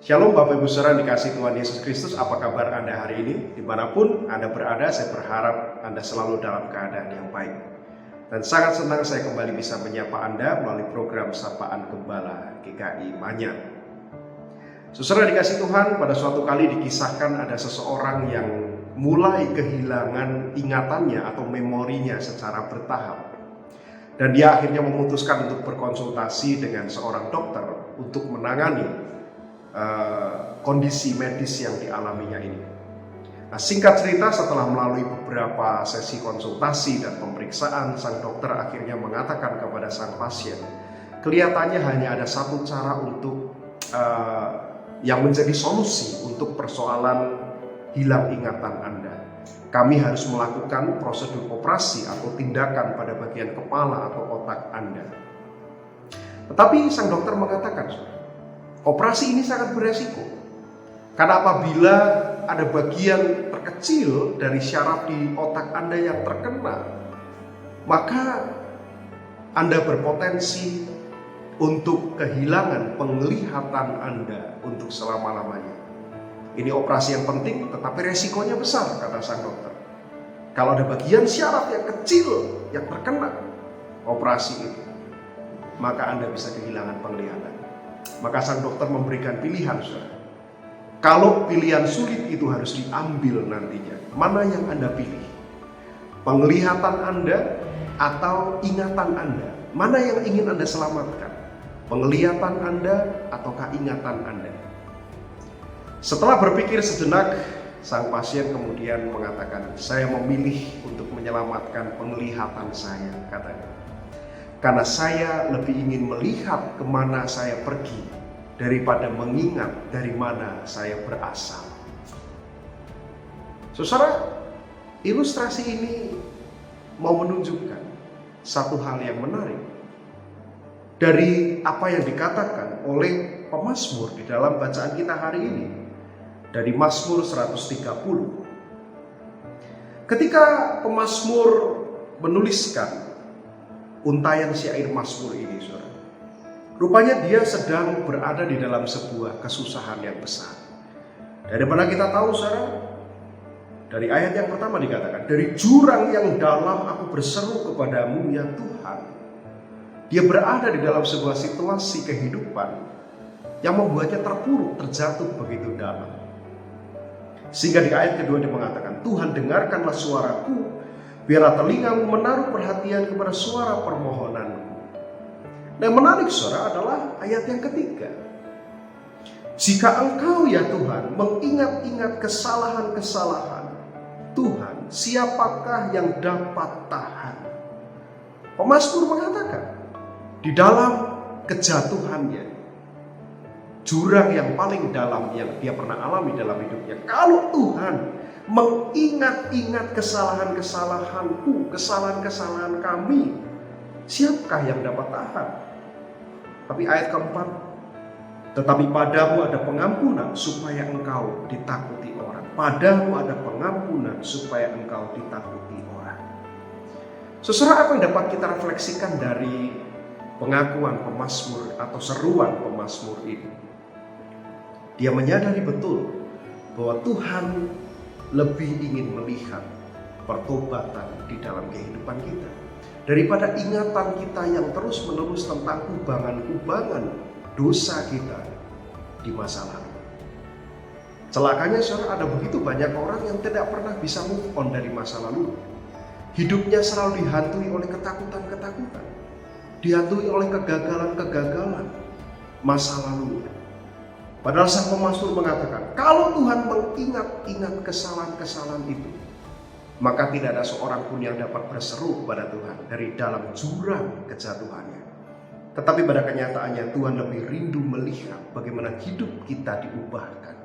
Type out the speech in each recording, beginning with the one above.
Shalom Bapak Ibu Saudara dikasih Tuhan Yesus Kristus, apa kabar Anda hari ini? Dimanapun Anda berada, saya berharap Anda selalu dalam keadaan yang baik. Dan sangat senang saya kembali bisa menyapa Anda melalui program Sapaan Gembala GKI Manyar. Saudara dikasih Tuhan, pada suatu kali dikisahkan ada seseorang yang mulai kehilangan ingatannya atau memorinya secara bertahap. Dan dia akhirnya memutuskan untuk berkonsultasi dengan seorang dokter untuk menangani kondisi medis yang dialaminya ini. Nah, singkat cerita, setelah melalui beberapa sesi konsultasi dan pemeriksaan, sang dokter akhirnya mengatakan kepada sang pasien, kelihatannya hanya ada satu cara untuk yang menjadi solusi untuk persoalan hilang ingatan Anda. Kami harus melakukan prosedur operasi atau tindakan pada bagian kepala atau otak Anda. Tetapi sang dokter mengatakan, operasi ini sangat beresiko. Karena apabila ada bagian terkecil dari syaraf di otak Anda yang terkena, maka Anda berpotensi untuk kehilangan penglihatan Anda untuk selama-lamanya. Ini operasi yang penting, tetapi resikonya besar, kata sang dokter. Kalau ada bagian syaraf yang kecil yang terkena operasi itu, maka Anda bisa kehilangan penglihatan. Maka sang dokter memberikan pilihan, saudara. Kalau pilihan sulit itu harus diambil nantinya, mana yang Anda pilih? Penglihatan Anda atau ingatan Anda? Mana yang ingin Anda selamatkan? Penglihatan Anda ataukah ingatan Anda? Setelah berpikir sejenak, sang pasien kemudian mengatakan, saya memilih untuk menyelamatkan penglihatan saya, katanya. Karena saya lebih ingin melihat kemana saya pergi daripada mengingat dari mana saya berasal. Saudara, ilustrasi ini mau menunjukkan satu hal yang menarik dari apa yang dikatakan oleh pemazmur di dalam bacaan kita hari ini, dari Mazmur 130. Ketika pemazmur menuliskan untayan syair Mazmur ini, saudara, rupanya dia sedang berada di dalam sebuah kesusahan yang besar. Dari mana kita tahu, saudara? Dari ayat yang pertama dikatakan, dari jurang yang dalam aku berseru kepadamu ya Tuhan. Dia berada di dalam sebuah situasi kehidupan yang membuatnya terpuruk, terjatuh begitu dalam. Sehingga di ayat kedua dia mengatakan, Tuhan dengarkanlah suaraku, biarlah telingamu menaruh perhatian kepada suara permohonanku. Nah, menarik, saudara, adalah ayat yang ketiga. Jika engkau ya Tuhan mengingat-ingat kesalahan-kesalahan Tuhan, siapakah yang dapat tahan? Pemazmur mengatakan, di dalam kejatuhannya, jurang yang paling dalam yang dia pernah alami dalam hidupnya, kalau Tuhan mengingat-ingat kesalahan-kesalahanku, kesalahan-kesalahan kami, siapakah yang dapat tahan? Tapi ayat keempat, tetapi padamu ada pengampunan supaya engkau ditakuti orang. Padamu ada pengampunan supaya engkau ditakuti orang. Saudara, apa yang dapat kita refleksikan dari pengakuan pemazmur atau seruan pemazmur ini? Dia menyadari betul bahwa Tuhan lebih ingin melihat pertobatan di dalam kehidupan kita daripada ingatan kita yang terus-menerus tentang kubangan-kubangan dosa kita di masa lalu. Celakanya, saudara, ada begitu banyak orang yang tidak pernah bisa move on dari masa lalu. Hidupnya selalu dihantui oleh ketakutan-ketakutan, dihantui oleh kegagalan-kegagalan masa lalu. Padahal sang pemazmur mengatakan, kalau Tuhan mengingat-ingat kesalahan-kesalahan itu, maka tidak ada seorang pun yang dapat berseru kepada Tuhan dari dalam jurang kejatuhannya. Tetapi pada kenyataannya Tuhan lebih rindu melihat bagaimana hidup kita diubahkan.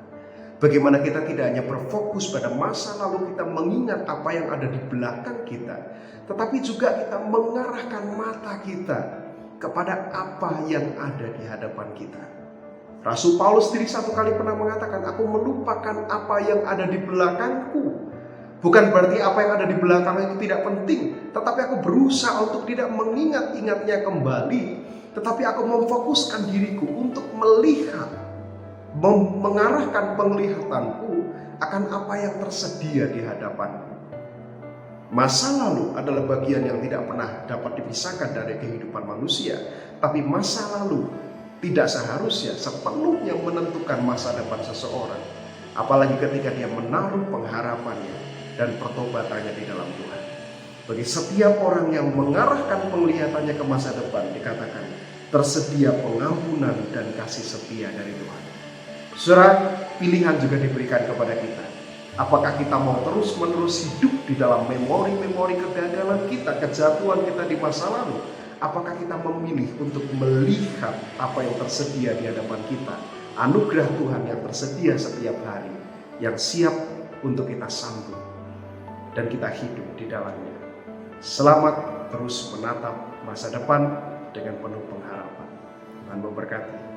Bagaimana kita tidak hanya berfokus pada masa lalu, kita mengingat apa yang ada di belakang kita, tetapi juga kita mengarahkan mata kita kepada apa yang ada di hadapan kita. Rasul Paulus sendiri satu kali pernah mengatakan, aku melupakan apa yang ada di belakangku. Bukan berarti apa yang ada di belakang itu tidak penting, tetapi aku berusaha untuk tidak mengingat-ingatnya kembali, tetapi aku memfokuskan diriku untuk melihat mengarahkan penglihatanku akan apa yang tersedia di hadapanku. Masa lalu adalah bagian yang tidak pernah dapat dipisahkan dari kehidupan manusia, tapi masa lalu tidak seharusnya sepenuhnya menentukan masa depan seseorang, apalagi ketika dia menaruh pengharapannya dan pertobatannya di dalam Tuhan. Bagi setiap orang yang mengarahkan penglihatannya ke masa depan, dikatakan tersedia pengampunan dan kasih setia dari Tuhan. Saudara, pilihan juga diberikan kepada kita. Apakah kita mau terus-menerus hidup di dalam memori-memori kegagalan kita, kejatuhan kita di masa lalu? Apakah kita memilih untuk melihat apa yang tersedia di hadapan kita, anugerah Tuhan yang tersedia setiap hari, yang siap untuk kita sambut dan kita hidup di dalamnya? Selamat terus menatap masa depan dengan penuh pengharapan. Tuhan memberkati.